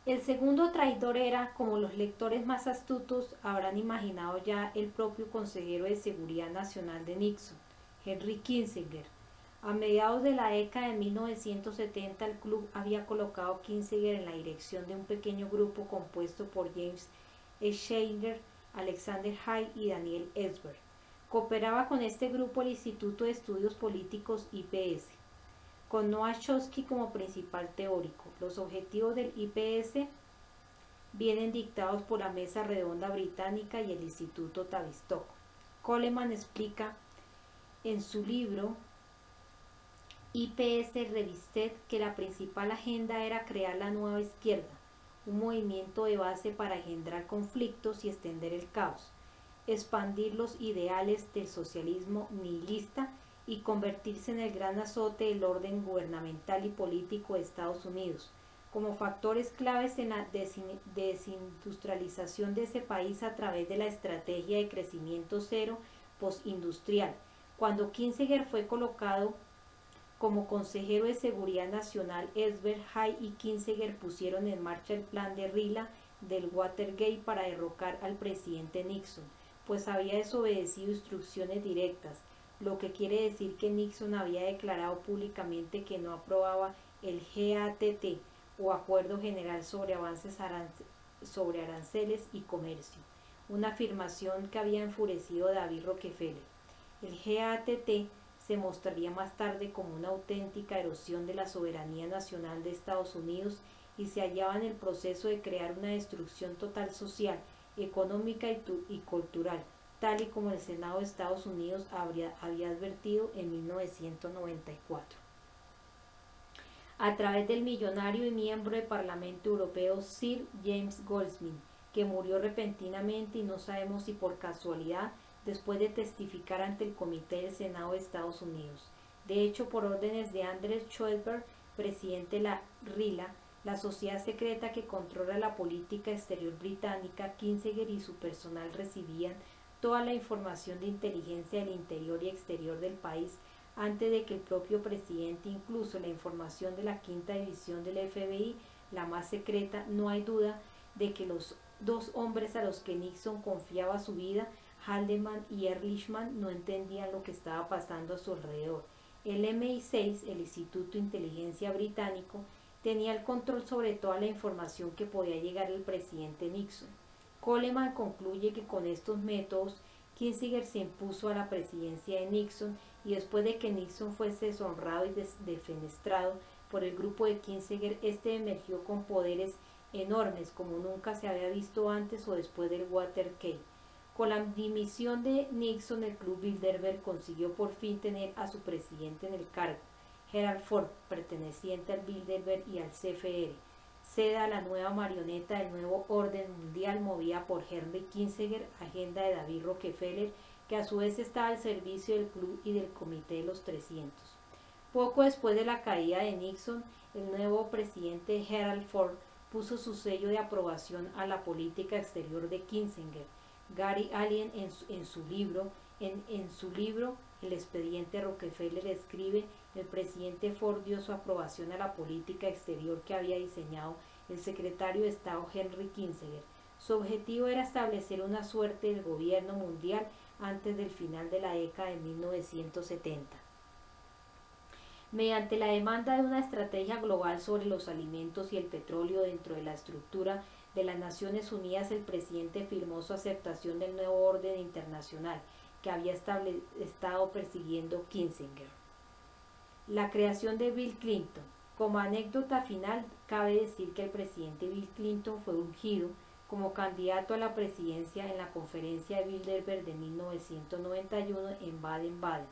El segundo traidor era, como los lectores más astutos habrán imaginado ya, el propio consejero de Seguridad Nacional de Nixon, Henry Kissinger. A mediados de la década de 1970, el club había colocado a Kissinger en la dirección de un pequeño grupo compuesto por James Schneider, Alexander Haig y Daniel Ellsberg. Cooperaba con este grupo el Instituto de Estudios Políticos IPS, con Noah Chomsky como principal teórico. Los objetivos del IPS vienen dictados por la Mesa Redonda Británica y el Instituto Tavistock. Coleman explica en su libro IPS Revisited que la principal agenda era crear la nueva izquierda, un movimiento de base para engendrar conflictos y extender el caos, expandir los ideales del socialismo nihilista y convertirse en el gran azote del orden gubernamental y político de Estados Unidos, como factores claves en la desindustrialización de ese país a través de la estrategia de crecimiento cero postindustrial. Cuando Kissinger fue colocado como consejero de Seguridad Nacional, Ellsberg, Haig y Kissinger pusieron en marcha el plan de Rila del Watergate para derrocar al presidente Nixon, pues había desobedecido instrucciones directas, lo que quiere decir que Nixon había declarado públicamente que no aprobaba el GATT o Acuerdo General sobre Avances sobre Aranceles y Comercio, una afirmación que había enfurecido a David Rockefeller. El GATT se mostraría más tarde como una auténtica erosión de la soberanía nacional de Estados Unidos y se hallaba en el proceso de crear una destrucción total social, económica y cultural, tal y como el Senado de Estados Unidos había advertido en 1994. A través del millonario y miembro del Parlamento Europeo Sir James Goldsmith, que murió repentinamente y no sabemos si por casualidad después de testificar ante el Comité del Senado de Estados Unidos. De hecho, por órdenes de Andrew Schroeder, presidente de la RILA, la sociedad secreta que controla la política exterior británica, Kissinger y su personal recibían toda la información de inteligencia del interior y exterior del país antes de que el propio presidente, incluso la información de la quinta división del FBI, la más secreta. No hay duda de que los dos hombres a los que Nixon confiaba su vida, Haldeman y Ehrlichman, no entendían lo que estaba pasando a su alrededor. El MI6, el Instituto de Inteligencia Británico, tenía el control sobre toda la información que podía llegar al presidente Nixon. Coleman concluye que con estos métodos Kissinger se impuso a la presidencia de Nixon y después de que Nixon fuese deshonrado y defenestrado por el grupo de Kissinger, este emergió con poderes enormes como nunca se había visto antes o después del Watergate. Con la dimisión de Nixon, el Club Bilderberg consiguió por fin tener a su presidente en el cargo, Gerald Ford, perteneciente al Bilderberg y al CFR, seda la nueva marioneta del nuevo orden mundial movida por Henry Kissinger, agenda de David Rockefeller, que a su vez estaba al servicio del club y del Comité de los 300. Poco después de la caída de Nixon, el nuevo presidente Gerald Ford puso su sello de aprobación a la política exterior de Kissinger. Gary Allen en su libro El expediente Rockefeller escribe: el presidente Ford dio su aprobación a la política exterior que había diseñado el secretario de Estado Henry Kissinger. Su objetivo era establecer una suerte del gobierno mundial antes del final de la década de 1970. Mediante la demanda de una estrategia global sobre los alimentos y el petróleo dentro de la estructura de las Naciones Unidas, el presidente firmó su aceptación del nuevo orden internacional que había estado persiguiendo Kissinger. La creación de Bill Clinton. Como anécdota final, cabe decir que el presidente Bill Clinton fue ungido como candidato a la presidencia en la conferencia de Bilderberg de 1991 en Baden-Baden,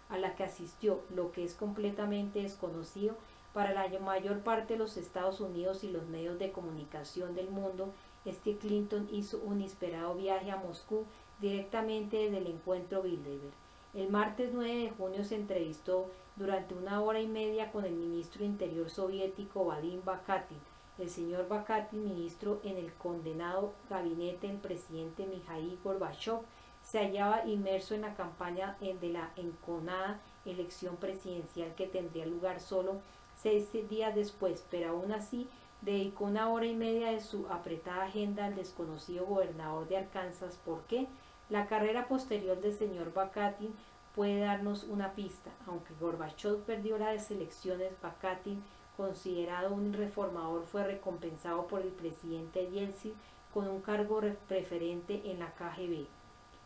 a la que asistió, lo que es completamente desconocido para la mayor parte de los Estados Unidos y los medios de comunicación del mundo, es que Clinton hizo un inesperado viaje a Moscú directamente desde el encuentro Bilderberg. El martes 9 de junio se entrevistó durante 1 hora y media con el ministro de Interior soviético Vadim Bakatin. El señor Bakatin, ministro en el condenado gabinete del presidente Mikhail Gorbachev, se hallaba inmerso en la campaña de la enconada elección presidencial que tendría lugar solo 6 días después, pero aún así dedicó 1 hora y media de su apretada agenda al desconocido gobernador de Arkansas. ¿Por qué? La carrera posterior del señor Bakatin puede darnos una pista. Aunque Gorbachev perdió las elecciones, Bakatin, considerado un reformador, fue recompensado por el presidente Yeltsin con un cargo preferente en la KGB.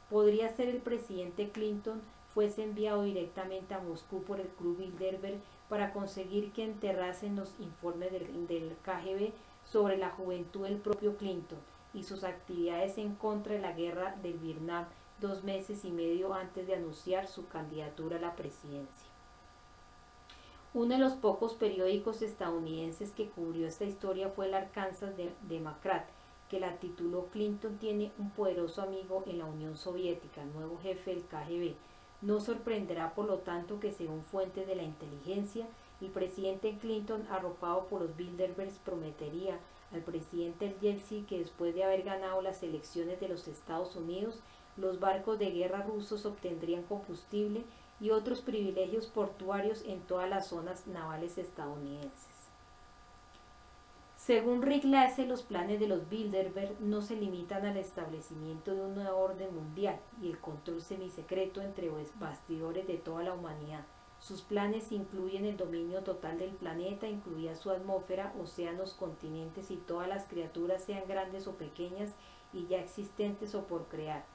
Podría ser el presidente Clinton fuese enviado directamente a Moscú por el Club Bilderberg para conseguir que enterrasen los informes del KGB sobre la juventud del propio Clinton y sus actividades en contra de la guerra del Vietnam 2 meses y medio antes de anunciar su candidatura a la presidencia. Uno de los pocos periódicos estadounidenses que cubrió esta historia fue el Arkansas Democrat, que la tituló "Clinton tiene un poderoso amigo en la Unión Soviética, nuevo jefe del KGB". No sorprenderá, por lo tanto, que según fuentes de la inteligencia, el presidente Clinton, arropado por los Bilderbergs, prometería al presidente Yeltsin que después de haber ganado las elecciones de los Estados Unidos, los barcos de guerra rusos obtendrían combustible y otros privilegios portuarios en todas las zonas navales estadounidenses. Según Rick Lasse, los planes de los Bilderberg no se limitan al establecimiento de un nuevo orden mundial y el control semisecreto entre los bastidores de toda la humanidad. Sus planes incluyen el dominio total del planeta, incluida su atmósfera, océanos, continentes y todas las criaturas, sean grandes o pequeñas y ya existentes o por crear.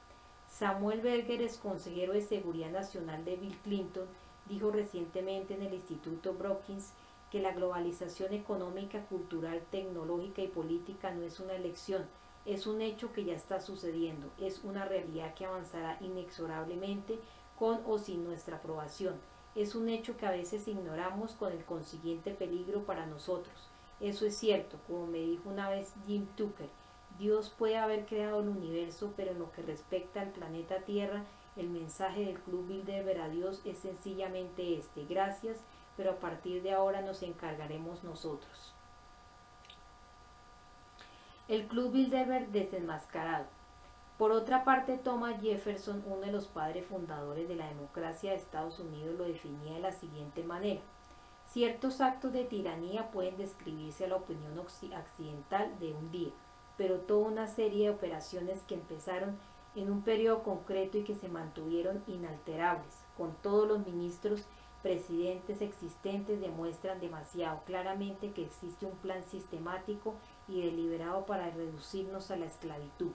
Samuel Berger, ex consejero de Seguridad Nacional de Bill Clinton, dijo recientemente en el Instituto Brookings que la globalización económica, cultural, tecnológica y política no es una elección, es un hecho que ya está sucediendo, es una realidad que avanzará inexorablemente con o sin nuestra aprobación, es un hecho que a veces ignoramos con el consiguiente peligro para nosotros. Eso es cierto, como me dijo una vez Jim Tucker, Dios puede haber creado el universo, pero en lo que respecta al planeta Tierra, el mensaje del Club Bilderberg a Dios es sencillamente este: gracias, pero a partir de ahora nos encargaremos nosotros. El Club Bilderberg desenmascarado. Por otra parte, Thomas Jefferson, uno de los padres fundadores de la democracia de Estados Unidos, lo definía de la siguiente manera: ciertos actos de tiranía pueden describirse a la opinión occidental de un día, pero toda una serie de operaciones que empezaron en un periodo concreto y que se mantuvieron inalterables, con todos los ministros presidentes existentes, demuestran demasiado claramente que existe un plan sistemático y deliberado para reducirnos a la esclavitud.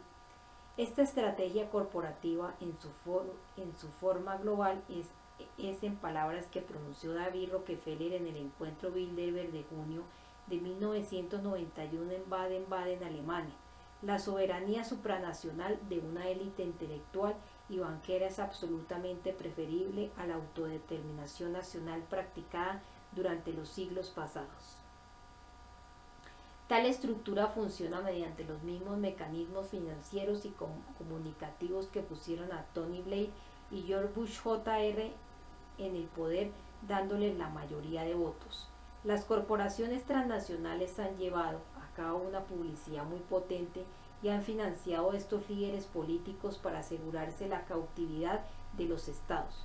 Esta estrategia corporativa en su forma global es en palabras que pronunció David Rockefeller en el encuentro Bilderberg de junio de 1991 en Baden-Baden, Alemania. La soberanía supranacional de una élite intelectual y banquera es absolutamente preferible a la autodeterminación nacional practicada durante los siglos pasados. Tal estructura funciona mediante los mismos mecanismos financieros y comunicativos que pusieron a Tony Blair y George Bush Jr. en el poder, dándoles la mayoría de votos. Las corporaciones transnacionales han llevado a cabo una publicidad muy potente y han financiado a estos líderes políticos para asegurarse la cautividad de los estados.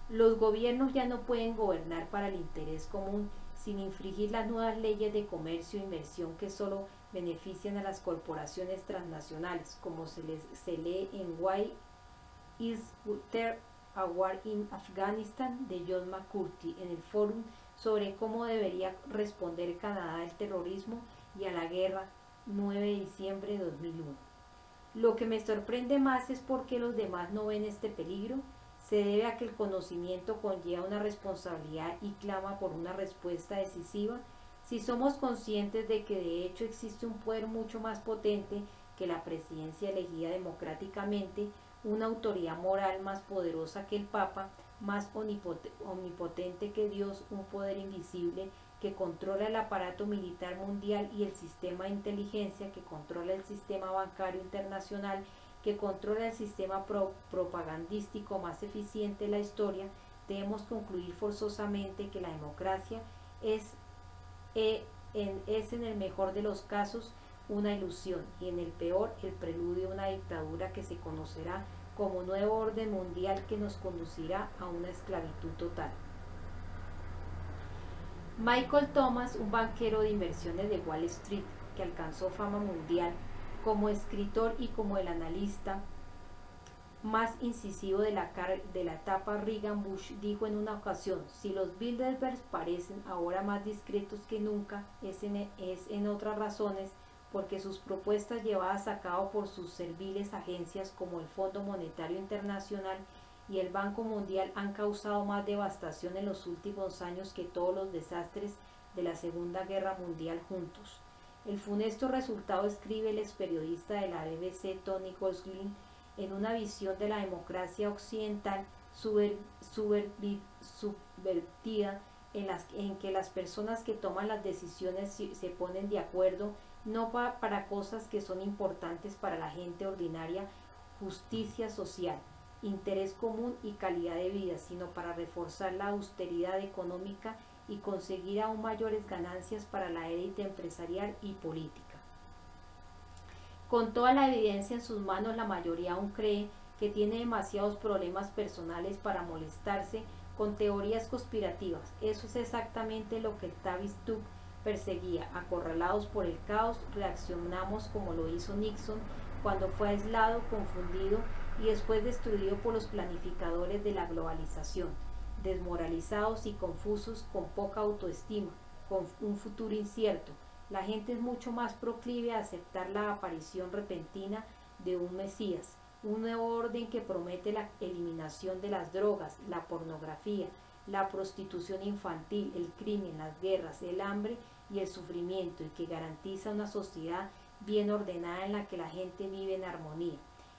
Los gobiernos ya no pueden gobernar para el interés común sin infringir las nuevas leyes de comercio e inversión que solo benefician a las corporaciones transnacionales, como se lee en Why is There a War in Afghanistan de John McCurdy en el fórum sobre cómo debería responder Canadá al terrorismo y a la guerra, 9 de diciembre de 2001. Lo que me sorprende más es por qué los demás no ven este peligro. Se debe a que el conocimiento conlleva una responsabilidad y clama por una respuesta decisiva. Si somos conscientes de que de hecho existe un poder mucho más potente que la presidencia elegida democráticamente, una autoridad moral más poderosa que el Papa, más omnipotente que Dios, un poder invisible que controla el aparato militar mundial y el sistema de inteligencia, que controla el sistema bancario internacional, que controla el sistema propagandístico más eficiente de la historia, debemos concluir forzosamente que la democracia es en el mejor de los casos una ilusión y en el peor el preludio de una dictadura que se conocerá como nuevo orden mundial que nos conducirá a una esclavitud total. Michael Thomas, un banquero de inversiones de Wall Street que alcanzó fama mundial como escritor y como el analista más incisivo de la etapa Reagan-Bush, dijo en una ocasión: si los Bilderbergs parecen ahora más discretos que nunca, es en otras razones, porque sus propuestas llevadas a cabo por sus serviles agencias como el Fondo Monetario Internacional y el Banco Mundial han causado más devastación en los últimos años que todos los desastres de la Segunda Guerra Mundial juntos. El funesto resultado, escribe el ex periodista de la BBC Tony Gosling, en una visión de la democracia occidental subvertida, en que las personas que toman las decisiones se ponen de acuerdo no para cosas que son importantes para la gente ordinaria, justicia social, interés común y calidad de vida, sino para reforzar la austeridad económica y conseguir aún mayores ganancias para la élite empresarial y política. Con toda la evidencia en sus manos, la mayoría aún cree que tiene demasiados problemas personales para molestarse con teorías conspirativas. Eso es exactamente lo que Tavistock perseguía. Acorralados por el caos, reaccionamos como lo hizo Nixon cuando fue aislado, confundido y después destruido por los planificadores de la globalización, desmoralizados y confusos, con poca autoestima, con un futuro incierto. La gente es mucho más proclive a aceptar la aparición repentina de un Mesías, un nuevo orden que promete la eliminación de las drogas, la pornografía, la prostitución infantil, el crimen, las guerras, el hambre y el sufrimiento, y que garantiza una sociedad bien ordenada en la que la gente vive en armonía.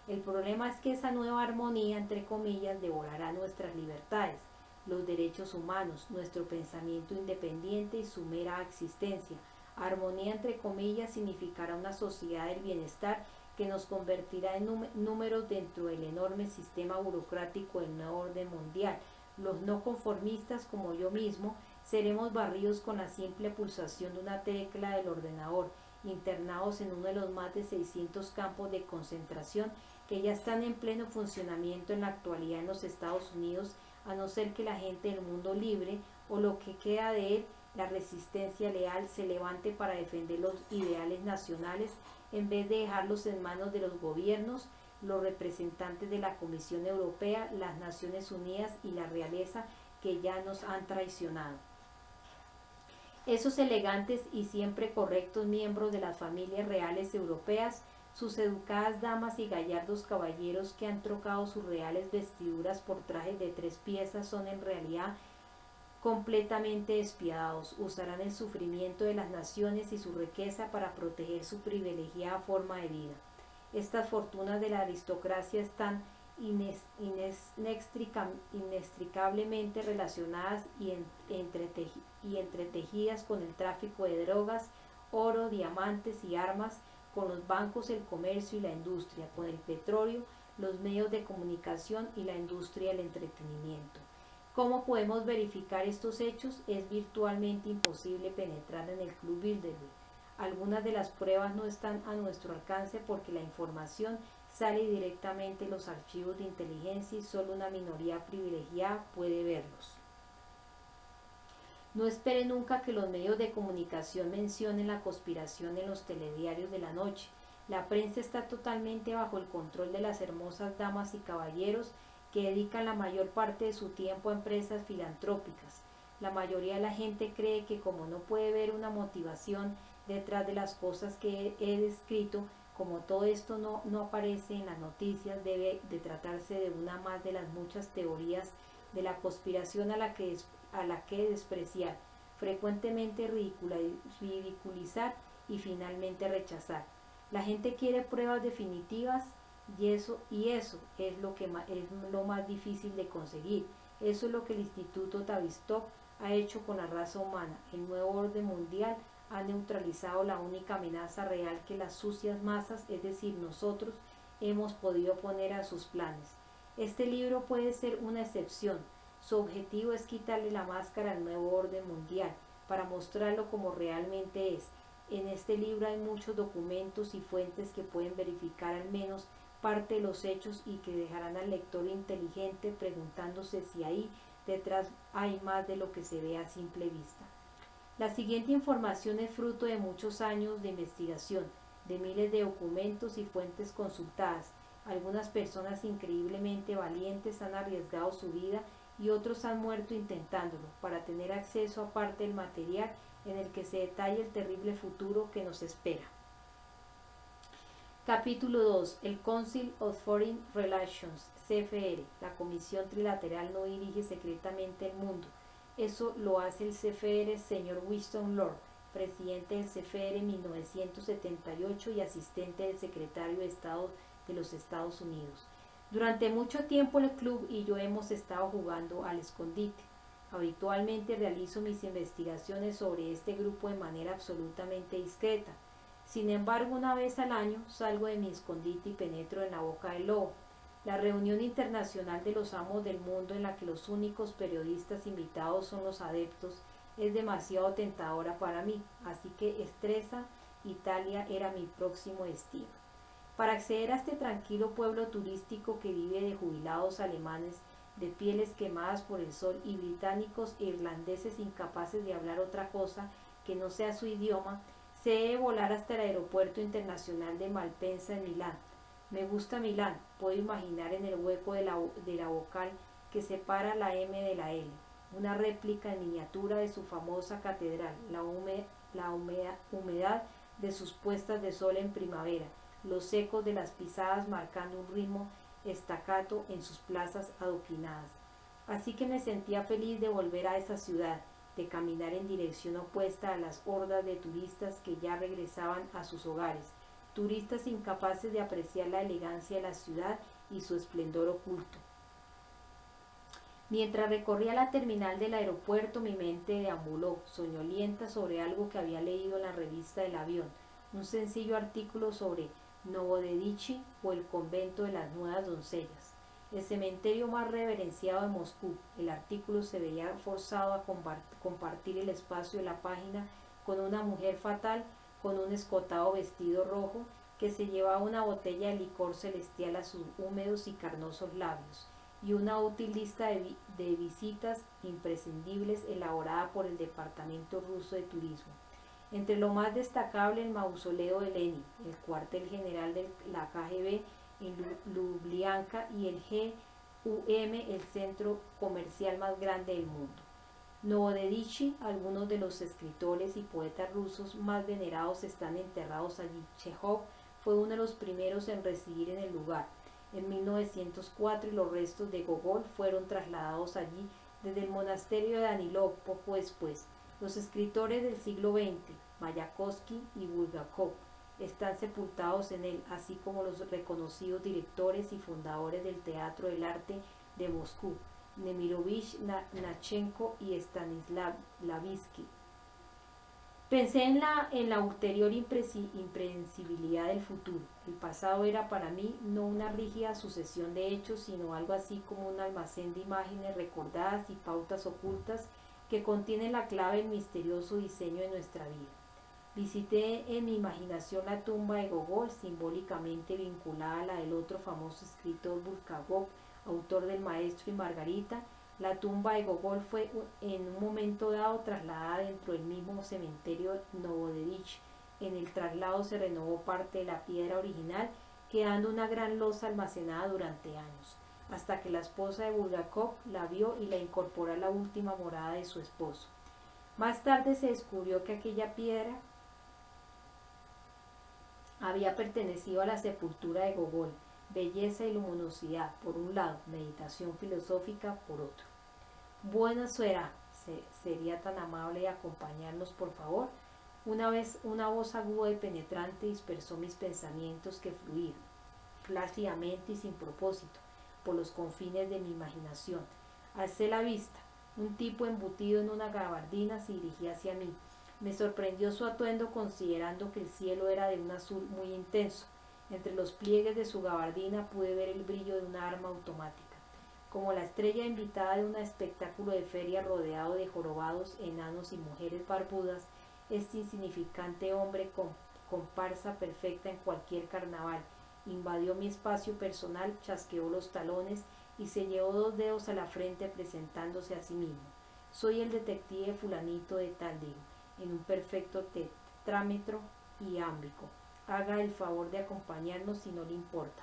El problema es que esa nueva armonía, entre comillas, devorará nuestras libertades, los derechos humanos, nuestro pensamiento independiente y su mera existencia. Armonía, entre comillas, significará una sociedad del bienestar que nos convertirá en números dentro del enorme sistema burocrático del nuevo orden mundial. Los no conformistas, como yo mismo, seremos barridos con la simple pulsación de una tecla del ordenador, internados en uno de los más de 600 campos de concentración que ya están en pleno funcionamiento en la actualidad en los Estados Unidos, a no ser que la gente del mundo libre, o lo que queda de él, la resistencia leal, se levante para defender los ideales nacionales en vez de dejarlos en manos de los gobiernos, los representantes de la Comisión Europea, las Naciones Unidas y la realeza, que ya nos han traicionado. Esos elegantes y siempre correctos miembros de las familias reales europeas, sus educadas damas y gallardos caballeros que han trocado sus reales vestiduras por trajes de 3 piezas, son en realidad completamente despiadados. Usarán el sufrimiento de las naciones y su riqueza para proteger su privilegiada forma de vida. Estas fortunas de la aristocracia están inextricablemente relacionadas y entretejidas con el tráfico de drogas, oro, diamantes y armas, con los bancos, el comercio y la industria, con el petróleo, los medios de comunicación y la industria del entretenimiento. ¿Cómo podemos verificar estos hechos? Es virtualmente imposible penetrar en el Club Bilderberg. Algunas de las pruebas no están a nuestro alcance porque la información sale directamente de los archivos de inteligencia y solo una minoría privilegiada puede verlos. No espere nunca que los medios de comunicación mencionen la conspiración en los telediarios de la noche. La prensa está totalmente bajo el control de las hermosas damas y caballeros que dedican la mayor parte de su tiempo a empresas filantrópicas. La mayoría de la gente cree que como no puede ver una motivación detrás de las cosas que he descrito, como todo esto no aparece en las noticias, debe de tratarse de una más de las muchas teorías de la conspiración a la que despreciar, frecuentemente ridiculizar y finalmente rechazar. La gente quiere pruebas definitivas y eso es lo más difícil de conseguir. Eso es lo que el Instituto Tavistock ha hecho con la raza humana. El nuevo orden mundial ha neutralizado la única amenaza real que las sucias masas, es decir, nosotros, hemos podido poner a sus planes. Este libro puede ser una excepción. Su objetivo es quitarle la máscara al nuevo orden mundial para mostrarlo como realmente es. En este libro hay muchos documentos y fuentes que pueden verificar al menos parte de los hechos y que dejarán al lector inteligente preguntándose si ahí detrás hay más de lo que se ve a simple vista. La siguiente información es fruto de muchos años de investigación, de miles de documentos y fuentes consultadas. Algunas personas increíblemente valientes han arriesgado su vida y otros han muerto intentándolo, para tener acceso a parte del material en el que se detalla el terrible futuro que nos espera. Capítulo 2. El Council of Foreign Relations, CFR. La Comisión Trilateral no dirige secretamente el mundo. Eso lo hace el CFR, señor Winston Lord, presidente del CFR en 1978 y asistente del secretario de Estado de los Estados Unidos. Durante mucho tiempo el club y yo hemos estado jugando al escondite. Habitualmente realizo mis investigaciones sobre este grupo de manera absolutamente discreta. Sin embargo, una vez al año salgo de mi escondite y penetro en la boca del lobo. La reunión internacional de los amos del mundo, en la que los únicos periodistas invitados son los adeptos, es demasiado tentadora para mí, así que Stresa, Italia, era mi próximo destino. Para acceder a este tranquilo pueblo turístico que vive de jubilados alemanes, de pieles quemadas por el sol, y británicos e irlandeses incapaces de hablar otra cosa que no sea su idioma, se debe volar hasta el aeropuerto internacional de Malpensa en Milán. Me gusta Milán, puedo imaginar en el hueco de la vocal que separa la M de la L, una réplica en miniatura de su famosa catedral, la humedad de sus puestas de sol en primavera, los ecos de las pisadas marcando un ritmo estacato en sus plazas adoquinadas. Así que me sentía feliz de volver a esa ciudad, de caminar en dirección opuesta a las hordas de turistas que ya regresaban a sus hogares, turistas incapaces de apreciar la elegancia de la ciudad y su esplendor oculto. Mientras recorría la terminal del aeropuerto, mi mente deambuló, soñolienta, sobre algo que había leído en la revista del avión, un sencillo artículo sobre Novodevichy o el convento de las nuevas doncellas, el cementerio más reverenciado de Moscú. El artículo se veía forzado a compartir el espacio de la página con una mujer fatal con un escotado vestido rojo que se llevaba una botella de licor celestial a sus húmedos y carnosos labios, y una útil lista de visitas imprescindibles elaborada por el Departamento Ruso de Turismo. Entre lo más destacable, el mausoleo de Lenin, el cuartel general de la KGB en Lubyanka y el GUM, el centro comercial más grande del mundo. Novodevichy, algunos de los escritores y poetas rusos más venerados están enterrados allí. Chekhov fue uno de los primeros en residir en el lugar en 1904 y los restos de Gogol fueron trasladados allí desde el monasterio de Danilov poco después. Los escritores del siglo XX, Mayakovsky y Bulgakov, están sepultados en él, así como los reconocidos directores y fundadores del Teatro del Arte de Moscú, Nemirovich, Nachenko y Stanislav Lavisky. Pensé en la ulterior impredecibilidad del futuro. El pasado era para mí no una rígida sucesión de hechos, sino algo así como un almacén de imágenes recordadas y pautas ocultas que contienen la clave del misterioso diseño de nuestra vida. Visité en mi imaginación la tumba de Gogol, simbólicamente vinculada a la del otro famoso escritor Bulgakov, autor del Maestro y Margarita. La tumba de Gogol fue en un momento dado trasladada dentro del mismo cementerio Novodevichy. En el traslado se renovó parte de la piedra original, quedando una gran losa almacenada durante años, hasta que la esposa de Bulgakov la vio y la incorporó a la última morada de su esposo. Más tarde se descubrió que aquella piedra había pertenecido a la sepultura de Gogol. Belleza y luminosidad por un lado, meditación filosófica por otro. Bueno, sería tan amable de acompañarnos, por favor. Una vez una voz aguda y penetrante dispersó mis pensamientos que fluían, plácidamente y sin propósito, por los confines de mi imaginación. Alcé la vista. Un tipo embutido en una gabardina se dirigía hacia mí. Me sorprendió su atuendo, considerando que el cielo era de un azul muy intenso. Entre los pliegues de su gabardina pude ver el brillo de una arma automática. Como la estrella invitada de un espectáculo de feria rodeado de jorobados, enanos y mujeres barbudas, este insignificante hombre con comparsa perfecta en cualquier carnaval invadió mi espacio personal, chasqueó los talones y se llevó 2 dedos a la frente presentándose a sí mismo. Soy el detective fulanito de tal, dijo. en un perfecto tetrámetro iámbico. Haga el favor de acompañarnos si no le importa.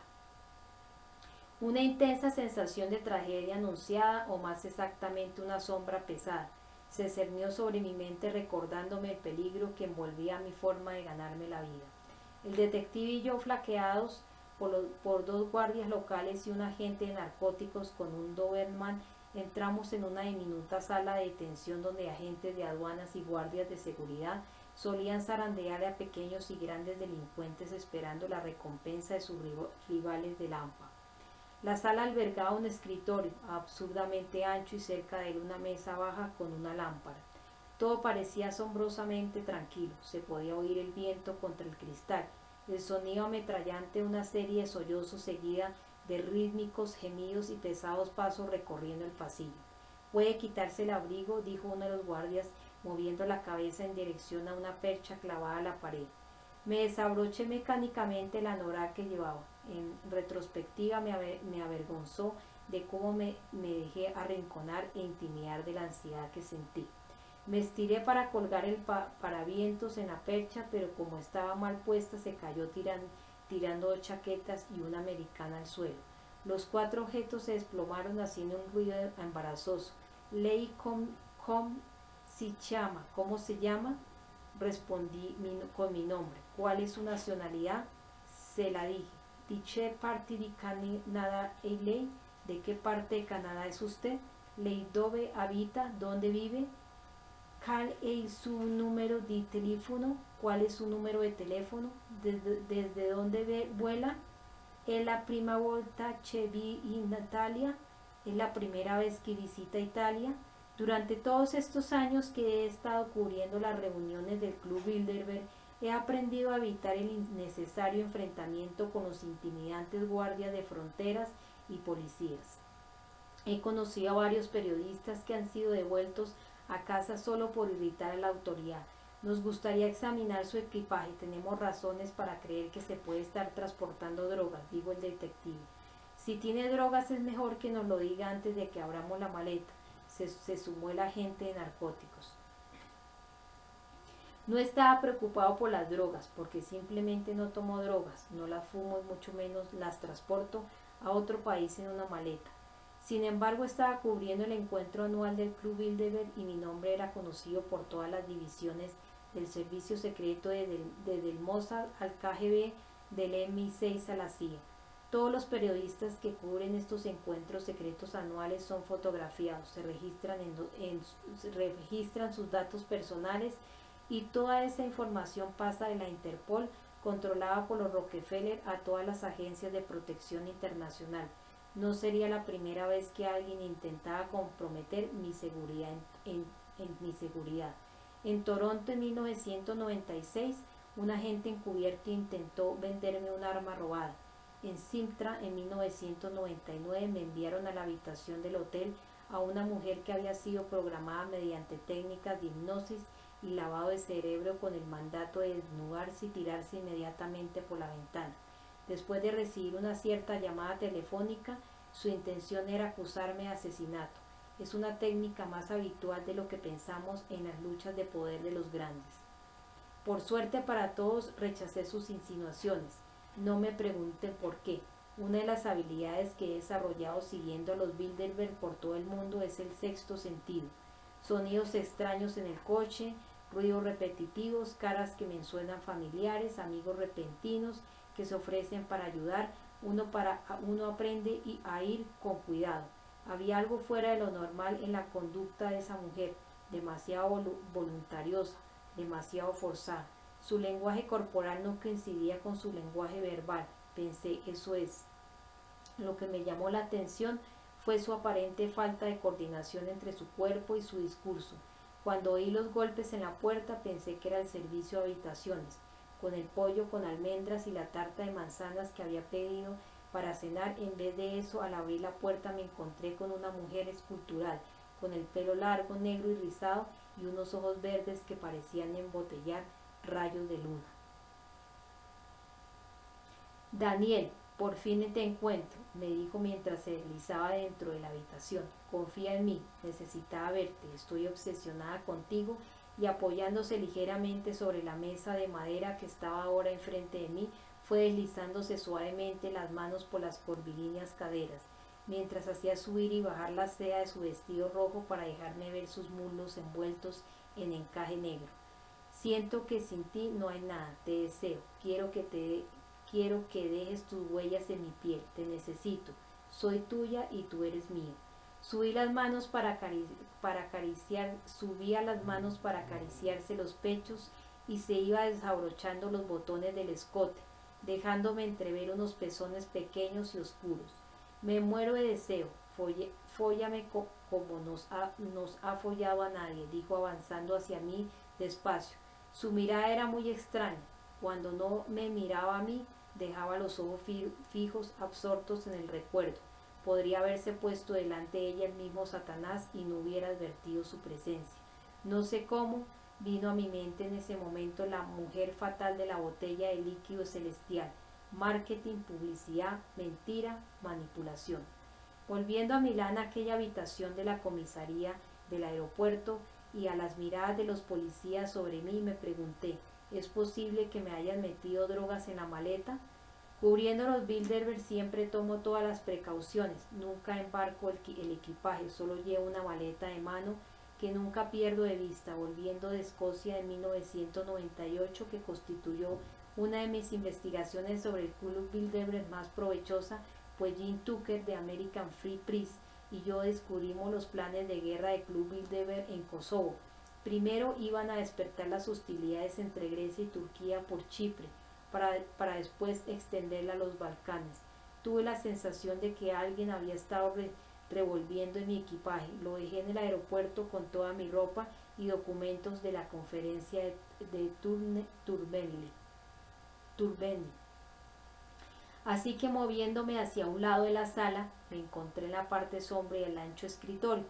Una intensa sensación de tragedia anunciada, o más exactamente una sombra pesada, se cernió sobre mi mente recordándome el peligro que envolvía mi forma de ganarme la vida. El detective y yo, flanqueados por dos guardias locales y un agente de narcóticos con un Doberman, entramos en una diminuta sala de detención donde agentes de aduanas y guardias de seguridad solían zarandear a pequeños y grandes delincuentes esperando la recompensa de sus rivales de Lampa. La sala albergaba un escritorio absurdamente ancho y cerca de él una mesa baja con una lámpara. Todo parecía asombrosamente tranquilo. Se podía oír el viento contra el cristal, el sonido ametrallante de una serie de sollozos seguida de rítmicos gemidos y pesados pasos recorriendo el pasillo. «Puede quitarse el abrigo», dijo uno de los guardias, moviendo la cabeza en dirección a una percha clavada a la pared. Me desabroché mecánicamente la anorak que llevaba. En retrospectiva me avergonzó de cómo me dejé arrinconar e intimidar de la ansiedad que sentí. Me estiré para colgar el paravientos en la percha, pero como estaba mal puesta se cayó tirando dos chaquetas y una americana al suelo. Los 4 objetos se desplomaron haciendo un ruido embarazoso. Lei si llama, ¿cómo se llama? Respondí con mi nombre. ¿Cuál es su nacionalidad? Se la dije. Dice parte de Canadá y ley. ¿De qué parte de Canadá es usted? Ley dove habita, ¿dónde vive? ¿Cuál es su número de teléfono? ¿Cuál es su número de teléfono? ¿Desde dónde vuela? ¿Es la prima volta che vi in Italia? ¿Es la primera vez que visita Italia? Durante todos estos años que he estado cubriendo las reuniones del Club Bilderberg, he aprendido a evitar el innecesario enfrentamiento con los intimidantes guardias de fronteras y policías. He conocido a varios periodistas que han sido devueltos a casa solo por irritar a la autoridad. Nos gustaría examinar su equipaje. Tenemos razones para creer que se puede estar transportando drogas, dijo el detective. Si tiene drogas es mejor que nos lo diga antes de que abramos la maleta. Se sumó el agente de narcóticos. No estaba preocupado por las drogas, porque simplemente no tomo drogas, no las fumo y mucho menos las transporto a otro país en una maleta. Sin embargo, estaba cubriendo el encuentro anual del Club Bilderberg y mi nombre era conocido por todas las divisiones del servicio secreto, desde el Mossad al KGB, del MI6 a la CIA. Todos los periodistas que cubren estos encuentros secretos anuales son fotografiados, se registran sus datos personales y toda esa información pasa de la Interpol, controlada por los Rockefeller, a todas las agencias de protección internacional. No sería la primera vez que alguien intentaba comprometer mi seguridad en mi seguridad. En Toronto en 1996, un agente encubierto intentó venderme un arma robada. En Sintra en 1999 me enviaron a la habitación del hotel a una mujer que había sido programada mediante técnicas de hipnosis y lavado de cerebro con el mandato de desnudarse y tirarse inmediatamente por la ventana. Después de recibir una cierta llamada telefónica, su intención era acusarme de asesinato. Es una técnica más habitual de lo que pensamos en las luchas de poder de los grandes. Por suerte para todos, rechacé sus insinuaciones. No me pregunten por qué. Una de las habilidades que he desarrollado siguiendo a los Bilderberg por todo el mundo es el sexto sentido. Sonidos extraños en el coche, ruidos repetitivos, caras que me suenan familiares, amigos repentinos que se ofrecen para ayudar. Uno aprende a ir con cuidado. Había algo fuera de lo normal en la conducta de esa mujer, demasiado voluntariosa, demasiado forzada. Su lenguaje corporal no coincidía con su lenguaje verbal. Pensé, eso es. Lo que me llamó la atención fue su aparente falta de coordinación entre su cuerpo y su discurso. Cuando oí los golpes en la puerta pensé que era el servicio de habitaciones, con el pollo con almendras y la tarta de manzanas que había pedido para cenar. En vez de eso, al abrir la puerta me encontré con una mujer escultural, con el pelo largo, negro y rizado y unos ojos verdes que parecían embotellar rayos de luna. Daniel, por fin te encuentro, me dijo mientras se deslizaba dentro de la habitación. Confía en mí, necesitaba verte, estoy obsesionada contigo y apoyándose ligeramente sobre la mesa de madera que estaba ahora enfrente de mí, fue deslizándose suavemente las manos por las curvilíneas caderas, mientras hacía subir y bajar la seda de su vestido rojo para dejarme ver sus muslos envueltos en encaje negro. Siento que sin ti no hay nada, te deseo, quiero que dejes tus huellas en mi piel, te necesito, soy tuya y tú eres mío. Subía las manos para acariciarse los pechos y se iba desabrochando los botones del escote, dejándome entrever unos pezones pequeños y oscuros. Me muero de deseo, fóllame como nos ha follado a nadie, dijo avanzando hacia mí despacio. Su mirada era muy extraña. Cuando no me miraba a mí, dejaba los ojos fijos, absortos en el recuerdo. Podría haberse puesto delante de ella el mismo Satanás y no hubiera advertido su presencia. No sé cómo, vino a mi mente en ese momento la mujer fatal de la botella de líquido celestial. Marketing, publicidad, mentira, manipulación. Volviendo a Milán, a aquella habitación de la comisaría del aeropuerto y a las miradas de los policías sobre mí, me pregunté, ¿es posible que me hayan metido drogas en la maleta? Cubriendo los Bilderberg siempre tomo todas las precauciones, nunca embarco el equipaje, solo llevo una maleta de mano que nunca pierdo de vista, volviendo de Escocia en 1998, que constituyó una de mis investigaciones sobre el Club Bilderberg más provechosa, pues Jim Tucker de American Free Press y yo descubrimos los planes de guerra del Club Bilderberg en Kosovo. Primero iban a despertar las hostilidades entre Grecia y Turquía por Chipre, para después extenderla a los Balcanes. Tuve la sensación de que alguien había estado revolviendo en mi equipaje. Lo dejé en el aeropuerto con toda mi ropa y documentos de la conferencia de Turbeni. Así que moviéndome hacia un lado de la sala, me encontré en la parte sombría del ancho escritorio.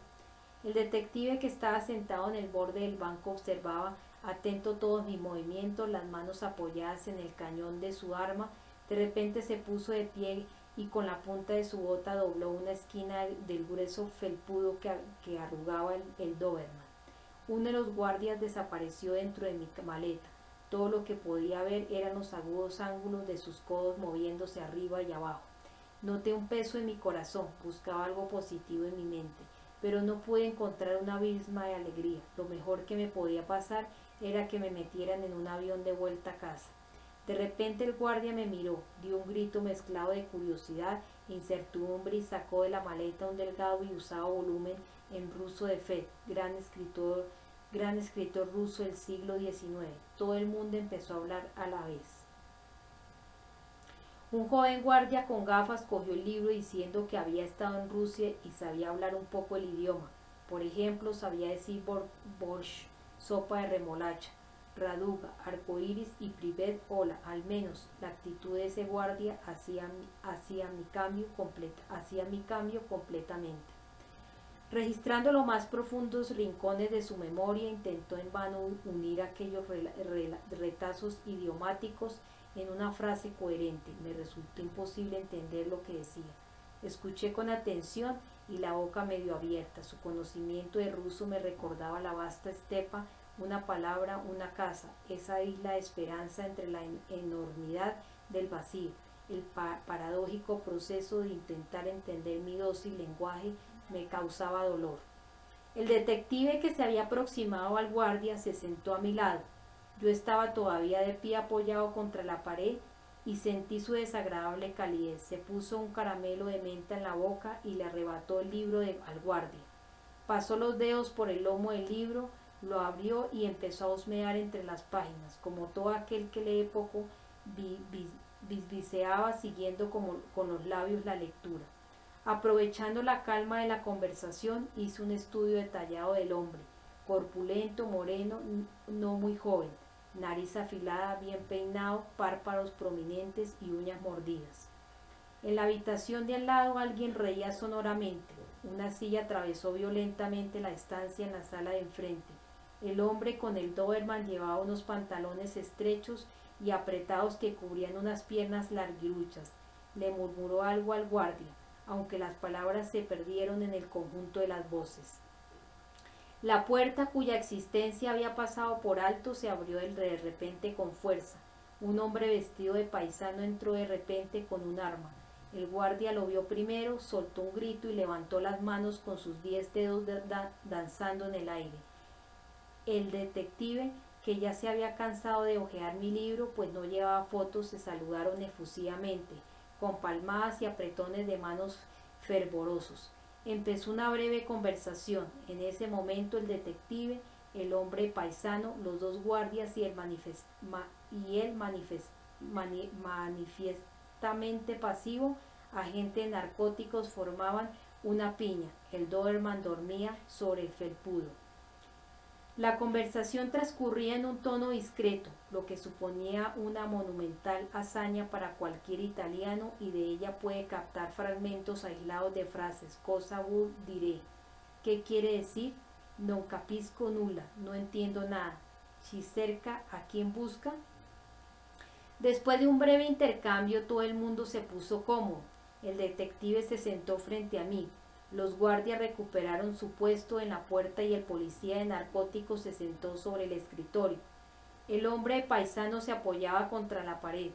El detective que estaba sentado en el borde del banco observaba atento todos mis movimientos, las manos apoyadas en el cañón de su arma. De repente se puso de pie y con la punta de su bota dobló una esquina del grueso felpudo que arrugaba el Doberman. Uno de los guardias desapareció dentro de mi maleta. Todo lo que podía ver eran los agudos ángulos de sus codos moviéndose arriba y abajo. Noté un peso en mi corazón, buscaba algo positivo en mi mente, pero no pude encontrar una abisma de alegría. Lo mejor que me podía pasar era que me metieran en un avión de vuelta a casa. De repente el guardia me miró, dio un grito mezclado de curiosidad e incertidumbre y sacó de la maleta un delgado y usado volumen en ruso de Fed, gran escritor ruso del siglo XIX. Todo el mundo empezó a hablar a la vez. Un joven guardia con gafas cogió el libro diciendo que había estado en Rusia y sabía hablar un poco el idioma. Por ejemplo, sabía decir borscht, sopa de remolacha, raduga, arcoíris y privet hola. Al menos la actitud de ese guardia hacía mi cambio completamente. Registrando los más profundos rincones de su memoria, intentó en vano unir aquellos retazos idiomáticos en una frase coherente. Me resultó imposible entender lo que decía. Escuché con atención y la boca medio abierta. Su conocimiento de ruso me recordaba la vasta estepa, una palabra, una casa, esa isla de esperanza entre la enormidad del vacío. El paradójico proceso de intentar entender mi dócil lenguaje me causaba dolor. El detective que se había aproximado al guardia se sentó a mi lado. Yo estaba todavía de pie apoyado contra la pared y sentí su desagradable calidez. Se puso un caramelo de menta en la boca y le arrebató el libro al guardia. Pasó los dedos por el lomo del libro, lo abrió y empezó a husmear entre las páginas, como todo aquel que lee poco, bisbiseaba siguiendo con los labios la lectura. Aprovechando la calma de la conversación, hizo un estudio detallado del hombre, corpulento, moreno, no muy joven, nariz afilada, bien peinado, párpados prominentes y uñas mordidas. En la habitación de al lado alguien reía sonoramente. Una silla atravesó violentamente la estancia en la sala de enfrente. El hombre con el Doberman llevaba unos pantalones estrechos y apretados que cubrían unas piernas larguiruchas. Le murmuró algo al guardia, aunque las palabras se perdieron en el conjunto de las voces. La puerta, cuya existencia había pasado por alto, se abrió de repente con fuerza. Un hombre vestido de paisano entró de repente con un arma. El guardia lo vio primero, soltó un grito y levantó las manos con sus 10 dedos danzando en el aire. El detective, que ya se había cansado de hojear mi libro, pues no llevaba fotos, se saludaron efusivamente, con palmadas y apretones de manos fervorosos. Empezó una breve conversación. En ese momento el detective, el hombre paisano, los dos guardias y el manifiestamente pasivo agente de narcóticos formaban una piña. El Doberman dormía sobre el felpudo. La conversación transcurría en un tono discreto, lo que suponía una monumental hazaña para cualquier italiano, y de ella puede captar fragmentos aislados de frases. Cosa vuol dire. ¿Qué quiere decir? Non capisco nulla. No entiendo nada. Si cerca, ¿a quién busca? Después de un breve intercambio, todo el mundo se puso cómodo. El detective se sentó frente a mí. Los guardias recuperaron su puesto en la puerta y el policía de narcóticos se sentó sobre el escritorio. El hombre paisano se apoyaba contra la pared.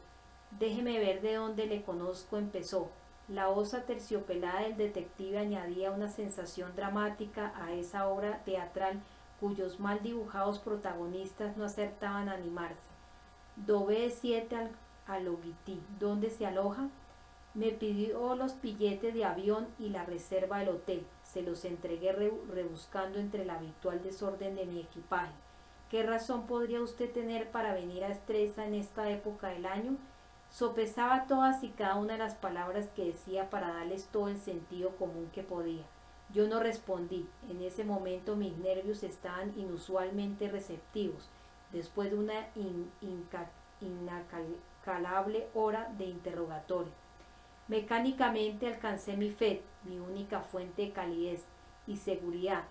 Déjeme ver de dónde le conozco, empezó. La voz aterciopelada del detective añadía una sensación dramática a esa obra teatral cuyos mal dibujados protagonistas no acertaban a animarse. Dove siete alogiti, ¿dónde se aloja? Me pidió los billetes de avión y la reserva del hotel. Se los entregué rebuscando entre el habitual desorden de mi equipaje. ¿Qué razón podría usted tener para venir a Estresa en esta época del año? Sopesaba todas y cada una de las palabras que decía para darles todo el sentido común que podía. Yo no respondí. En ese momento mis nervios estaban inusualmente receptivos, después de una inacalable hora de interrogatorio. Mecánicamente alcancé mi fe, mi única fuente de calidez y seguridad.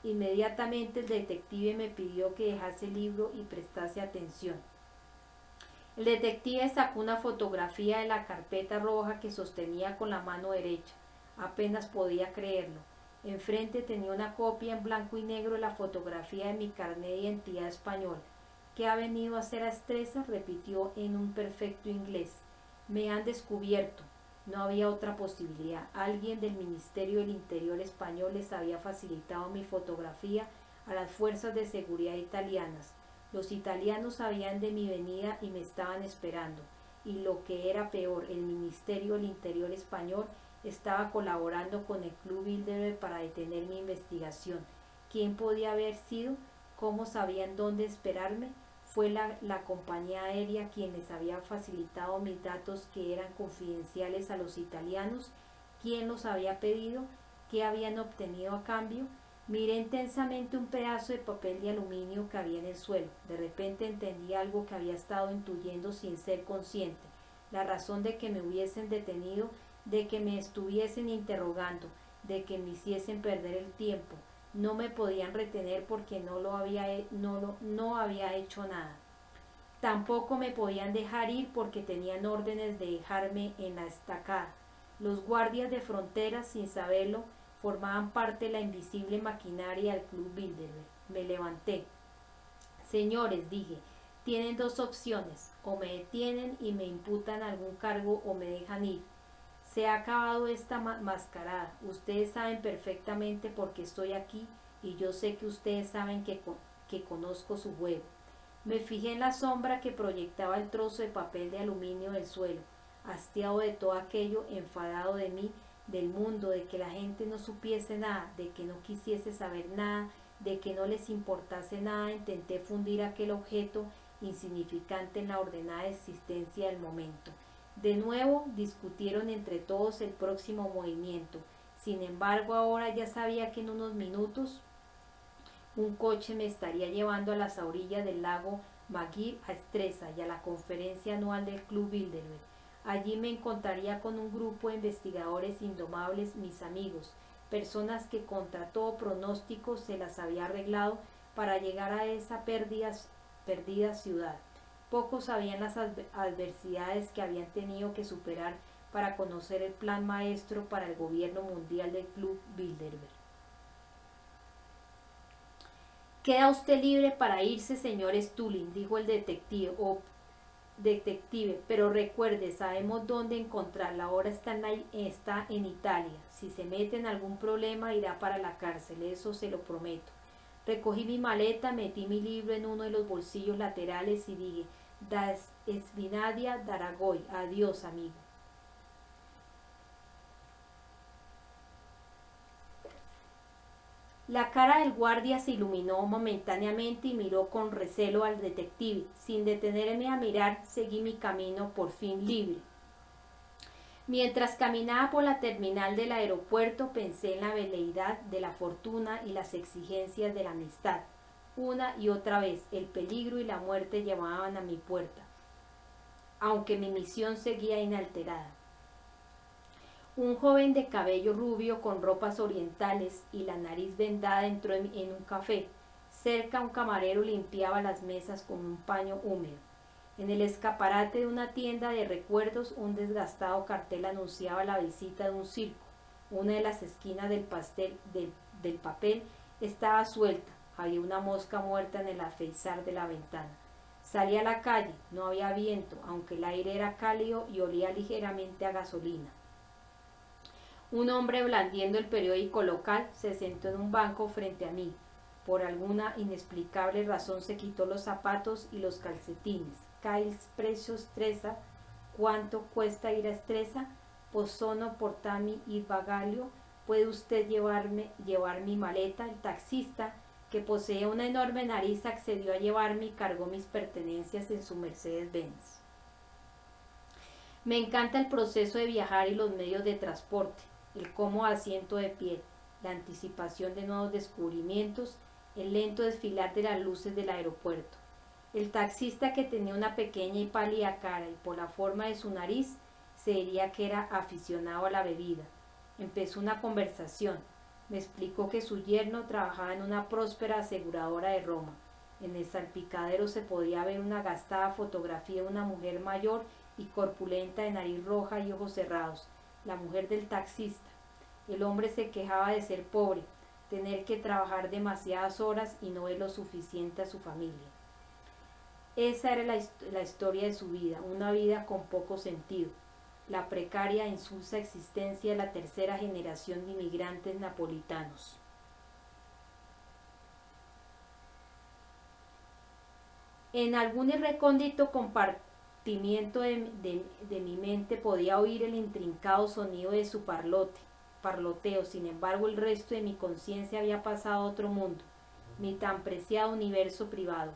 Inmediatamente el detective me pidió que dejase el libro y prestase atención. El detective sacó una fotografía de la carpeta roja que sostenía con la mano derecha. Apenas podía creerlo. Enfrente tenía una copia en blanco y negro de la fotografía de mi carnet de identidad español. ¿Qué ha venido a hacer a Estresa?, repitió en un perfecto inglés. Me han descubierto. No había otra posibilidad. Alguien del Ministerio del Interior español les había facilitado mi fotografía a las fuerzas de seguridad italianas. Los italianos sabían de mi venida y me estaban esperando. Y lo que era peor, el Ministerio del Interior español estaba colaborando con el Club Bilderberg para detener mi investigación. ¿Quién podía haber sido? ¿Cómo sabían dónde esperarme? Fue la compañía aérea quien les había facilitado mis datos que eran confidenciales a los italianos. ¿Quién los había pedido? ¿Qué habían obtenido a cambio? Miré intensamente un pedazo de papel de aluminio que había en el suelo. De repente entendí algo que había estado intuyendo sin ser consciente. La razón de que me hubiesen detenido, de que me estuviesen interrogando, de que me hiciesen perder el tiempo. No me podían retener porque no había hecho nada. Tampoco me podían dejar ir porque tenían órdenes de dejarme en la estacada. Los guardias de frontera, sin saberlo, formaban parte de la invisible maquinaria del Club Bilderberg. Me levanté. Señores, dije, tienen dos opciones: o me detienen y me imputan algún cargo o me dejan ir. Se ha acabado esta mascarada. Ustedes saben perfectamente por qué estoy aquí y yo sé que ustedes saben que conozco su juego. Me fijé en la sombra que proyectaba el trozo de papel de aluminio del suelo, hastiado de todo aquello, enfadado de mí, del mundo, de que la gente no supiese nada, de que no quisiese saber nada, de que no les importase nada. Intenté fundir aquel objeto insignificante en la ordenada existencia del momento. De nuevo discutieron entre todos el próximo movimiento. Sin embargo, ahora ya sabía que en unos minutos un coche me estaría llevando a las orillas del lago Magir, a Estresa y a la conferencia anual del Club Bilderberg. Allí me encontraría con un grupo de investigadores indomables, mis amigos, personas que contra todo pronóstico se las había arreglado para llegar a esa perdida ciudad. Pocos sabían las adversidades que habían tenido que superar para conocer el plan maestro para el gobierno mundial del Club Bilderberg. Queda usted libre para irse, señor Stulin, dijo el detective, pero recuerde, sabemos dónde encontrarla, ahora está en Italia. Si se mete en algún problema irá para la cárcel, eso se lo prometo. Recogí mi maleta, metí mi libro en uno de los bolsillos laterales y dije, Das Svinadia Daragoy, adiós amigo. La cara del guardia se iluminó momentáneamente y miró con recelo al detective. Sin detenerme a mirar, seguí mi camino por fin libre. Mientras caminaba por la terminal del aeropuerto, pensé en la veleidad de la fortuna y las exigencias de la amistad. Una y otra vez, el peligro y la muerte llamaban a mi puerta, aunque mi misión seguía inalterada. Un joven de cabello rubio con ropas orientales y la nariz vendada entró en un café. Cerca un camarero limpiaba las mesas con un paño húmedo. En el escaparate de una tienda de recuerdos un desgastado cartel anunciaba la visita de un circo. Una de las esquinas del papel estaba suelta. Había una mosca muerta en el alféizar de la ventana. Salí a la calle. No había viento, aunque el aire era cálido y olía ligeramente a gasolina. Un hombre blandiendo el periódico local se sentó en un banco frente a mí. Por alguna inexplicable razón se quitó los zapatos y los calcetines. ¿Cails precio Stresa? ¿Cuánto cuesta ir a Stresa? Posono portami ir bagaglio. ¿Puede usted llevar mi maleta? El taxista, que poseía una enorme nariz, accedió a llevarme y cargó mis pertenencias en su Mercedes-Benz. Me encanta el proceso de viajar y los medios de transporte, el cómodo asiento de piel, la anticipación de nuevos descubrimientos, el lento desfilar de las luces del aeropuerto. El taxista, que tenía una pequeña y pálida cara y por la forma de su nariz se diría que era aficionado a la bebida. Empezó una conversación. Me explicó que su yerno trabajaba en una próspera aseguradora de Roma. En el salpicadero se podía ver una gastada fotografía de una mujer mayor y corpulenta de nariz roja y ojos cerrados, la mujer del taxista. El hombre se quejaba de ser pobre, tener que trabajar demasiadas horas y no ver lo suficiente a su familia. Esa era la historia de su vida, una vida con poco sentido, la precaria e insulsa existencia de la tercera generación de inmigrantes napolitanos. En algún recóndito compartimiento de mi mente podía oír el intrincado sonido de su parloteo. Sin embargo, el resto de mi conciencia había pasado a otro mundo, mi tan preciado universo privado.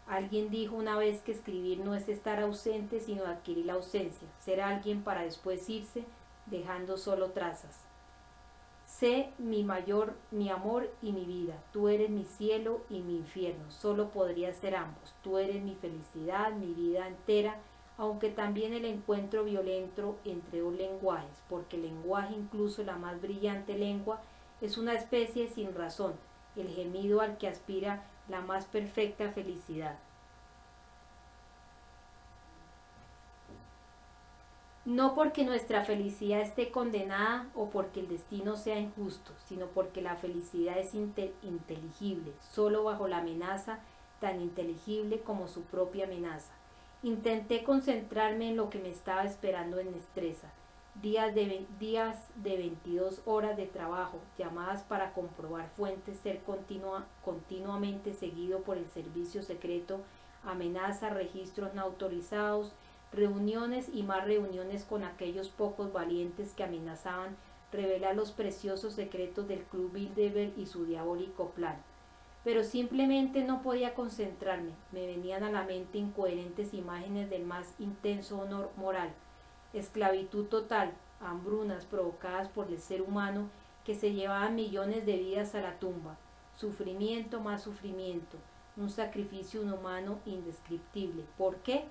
Alguien dijo una vez que escribir no es estar ausente, sino adquirir la ausencia, ser alguien para después irse, dejando solo trazas. Sé mi amor y mi vida, tú eres mi cielo y mi infierno, solo podría ser ambos, tú eres mi felicidad, mi vida entera, aunque también el encuentro violento entre dos lenguajes, porque el lenguaje, incluso la más brillante lengua, es una especie de sinrazón, el gemido al que aspira la más perfecta felicidad. No porque nuestra felicidad esté condenada o porque el destino sea injusto, sino porque la felicidad es inteligible, solo bajo la amenaza tan inteligible como su propia amenaza. Intenté concentrarme en lo que me estaba esperando en Stresa. Días de 22 horas de trabajo, llamadas para comprobar fuentes, ser continuamente seguido por el servicio secreto, amenazas, registros no autorizados, reuniones y más reuniones con aquellos pocos valientes que amenazaban revelar los preciosos secretos del Club Bilderberg y su diabólico plan. Pero simplemente no podía concentrarme. Me venían a la mente incoherentes imágenes del más intenso honor moral, esclavitud total, hambrunas provocadas por el ser humano que se llevaban millones de vidas a la tumba, sufrimiento más sufrimiento, un sacrificio inhumano indescriptible. ¿Por qué?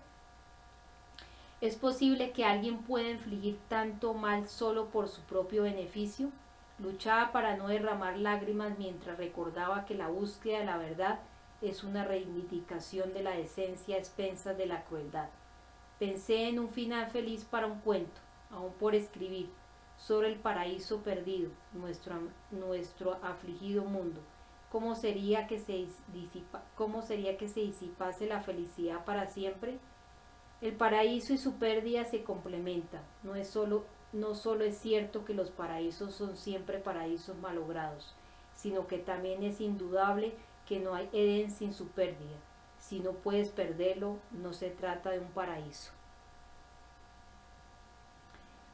¿Es posible que alguien pueda infligir tanto mal solo por su propio beneficio? Luchaba para no derramar lágrimas mientras recordaba que la búsqueda de la verdad es una reivindicación de la decencia a expensas de la crueldad. Pensé en un final feliz para un cuento, aún por escribir, sobre el paraíso perdido, nuestro afligido mundo. ¿Cómo sería que se disipase la felicidad para siempre? El paraíso y su pérdida se complementan. No solo es cierto que los paraísos son siempre paraísos malogrados, sino que también es indudable que no hay Edén sin su pérdida. Si no puedes perderlo, no se trata de un paraíso.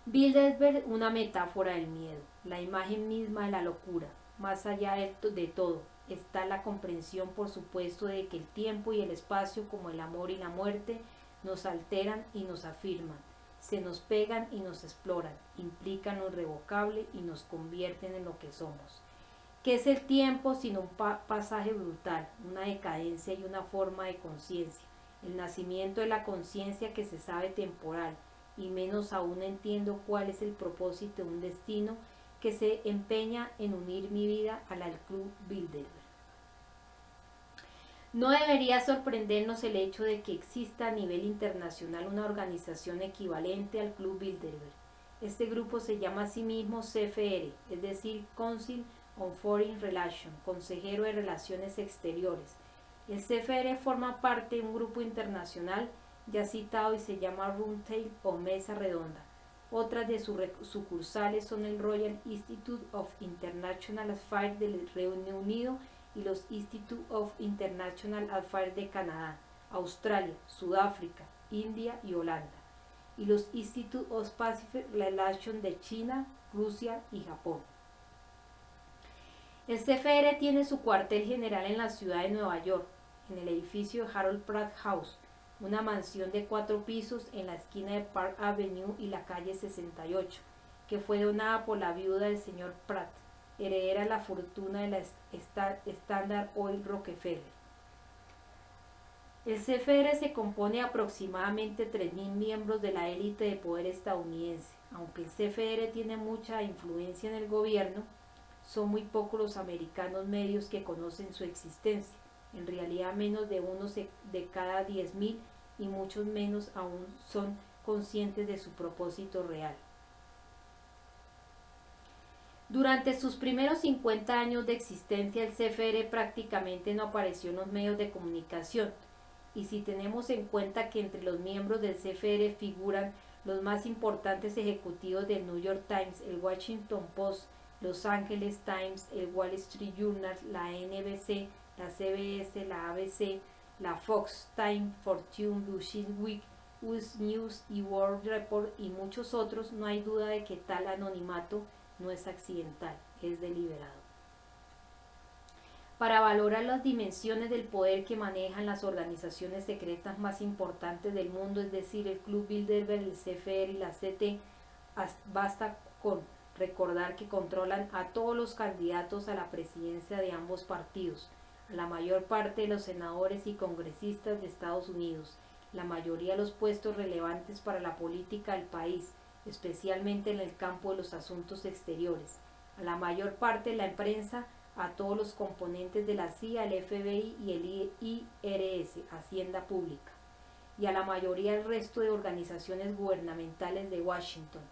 Bilderberg, una metáfora del miedo, la imagen misma de la locura. Más allá de todo, está la comprensión, por supuesto, de que el tiempo y el espacio, como el amor y la muerte, nos alteran y nos afirman, se nos pegan y nos exploran, implican lo irrevocable y nos convierten en lo que somos. ¿Qué es el tiempo sino un pasaje brutal, una decadencia y una forma de conciencia? El nacimiento de la conciencia que se sabe temporal, y menos aún entiendo cuál es el propósito de un destino que se empeña en unir mi vida a la del Club Bilderberg. No debería sorprendernos el hecho de que exista a nivel internacional una organización equivalente al Club Bilderberg. Este grupo se llama a sí mismo CFR, es decir, Council on Foreign Relations, Consejero de Relaciones Exteriores. El CFR forma parte de un grupo internacional ya citado y se llama Roundtable o Mesa Redonda. Otras de sus sucursales son el Royal Institute of International Affairs del Reino Unido y los Institute of International Affairs de Canadá, Australia, Sudáfrica, India y Holanda, y los Institute of Pacific Relations de China, Rusia y Japón. El CFR tiene su cuartel general en la ciudad de Nueva York, en el edificio Harold Pratt House, una mansión de 4 pisos en la esquina de Park Avenue y la calle 68, que fue donada por la viuda del señor Pratt, heredera de la fortuna de la Standard Oil Rockefeller. El CFR se compone de aproximadamente 3.000 miembros de la élite de poder estadounidense. Aunque el CFR tiene mucha influencia en el gobierno, son muy pocos los americanos medios que conocen su existencia. En realidad menos de uno de cada 10.000 y muchos menos aún son conscientes de su propósito real. Durante sus primeros 50 años de existencia, el CFR prácticamente no apareció en los medios de comunicación, y si tenemos en cuenta que entre los miembros del CFR figuran los más importantes ejecutivos del New York Times, el Washington Post, Los Angeles Times, el Wall Street Journal, la NBC, la CBS, la ABC, la Fox, Time, Fortune, Businessweek, US News y World Report y muchos otros, no hay duda de que tal anonimato no es accidental, es deliberado. Para valorar las dimensiones del poder que manejan las organizaciones secretas más importantes del mundo, es decir, el Club Bilderberg, el CFR y la CT, basta con recordar que controlan a todos los candidatos a la presidencia de ambos partidos, a la mayor parte de los senadores y congresistas de Estados Unidos, la mayoría de los puestos relevantes para la política del país, especialmente en el campo de los asuntos exteriores, a la mayor parte de la prensa, a todos los componentes de la CIA, el FBI y el IRS, Hacienda Pública, y a la mayoría del resto de organizaciones gubernamentales de Washington.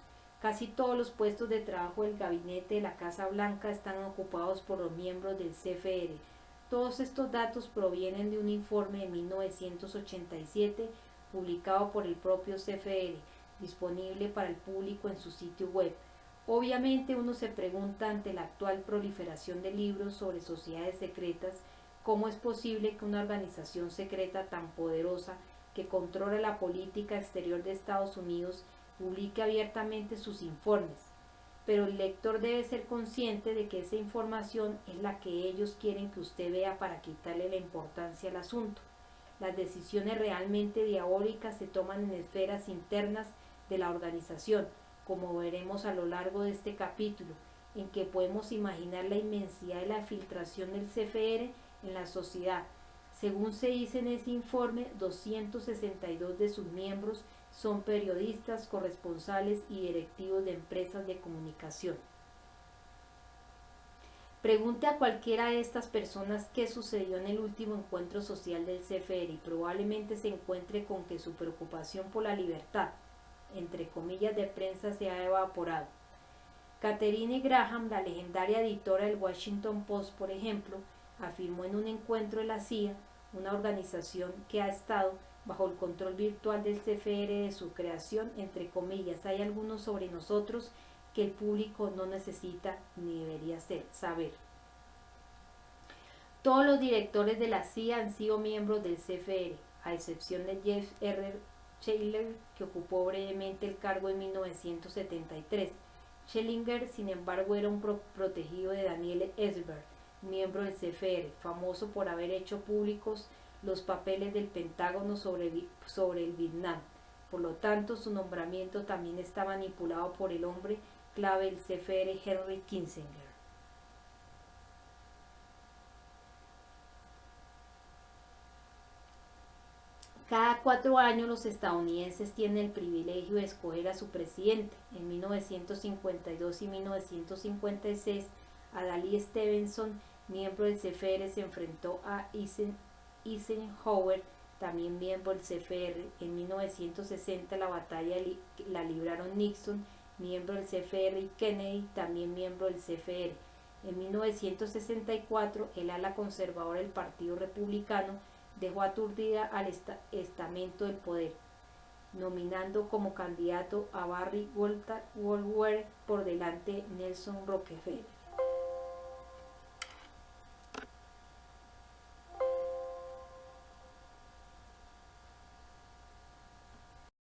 Casi todos los puestos de trabajo del gabinete de la Casa Blanca están ocupados por los miembros del CFR. Todos estos datos provienen de un informe de 1987 publicado por el propio CFR, disponible para el público en su sitio web. Obviamente uno se pregunta ante la actual proliferación de libros sobre sociedades secretas, ¿cómo es posible que una organización secreta tan poderosa que controla la política exterior de Estados Unidos publique abiertamente sus informes? Pero el lector debe ser consciente de que esa información es la que ellos quieren que usted vea para quitarle la importancia al asunto. Las decisiones realmente diabólicas se toman en esferas internas de la organización, como veremos a lo largo de este capítulo, en que podemos imaginar la inmensidad de la filtración del CFR en la sociedad. Según se dice en ese informe, 262 de sus miembros son periodistas, corresponsales y directivos de empresas de comunicación. Pregunte a cualquiera de estas personas qué sucedió en el último encuentro social del CFR y probablemente se encuentre con que su preocupación por la libertad, entre comillas, de prensa se ha evaporado. Katharine Graham, la legendaria editora del Washington Post, por ejemplo, afirmó en un encuentro de la CIA, una organización que ha estado bajo el control virtual del CFR de su creación, entre comillas, hay algunos sobre nosotros que el público no necesita ni debería saber. Todos los directores de la CIA han sido miembros del CFR, a excepción de Jeff R. Schellinger, que ocupó brevemente el cargo en 1973. Schellinger, sin embargo, era un protegido de Daniel Ellsberg, miembro del CFR, famoso por haber hecho públicos los papeles del Pentágono sobre el Vietnam. Por lo tanto, su nombramiento también está manipulado por el hombre clave del CFR, Henry Kissinger. Cada 4 años los estadounidenses tienen el privilegio de escoger a su presidente. En 1952 y 1956, Adlai Stevenson, miembro del CFR, se enfrentó a Eisenhower, también miembro del CFR. En 1960 la batalla la libraron Nixon, miembro del CFR, y Kennedy, también miembro del CFR. En 1964, el ala conservadora del Partido Republicano dejó aturdida al estamento del poder, nominando como candidato a Barry Goldwater por delante de Nelson Rockefeller.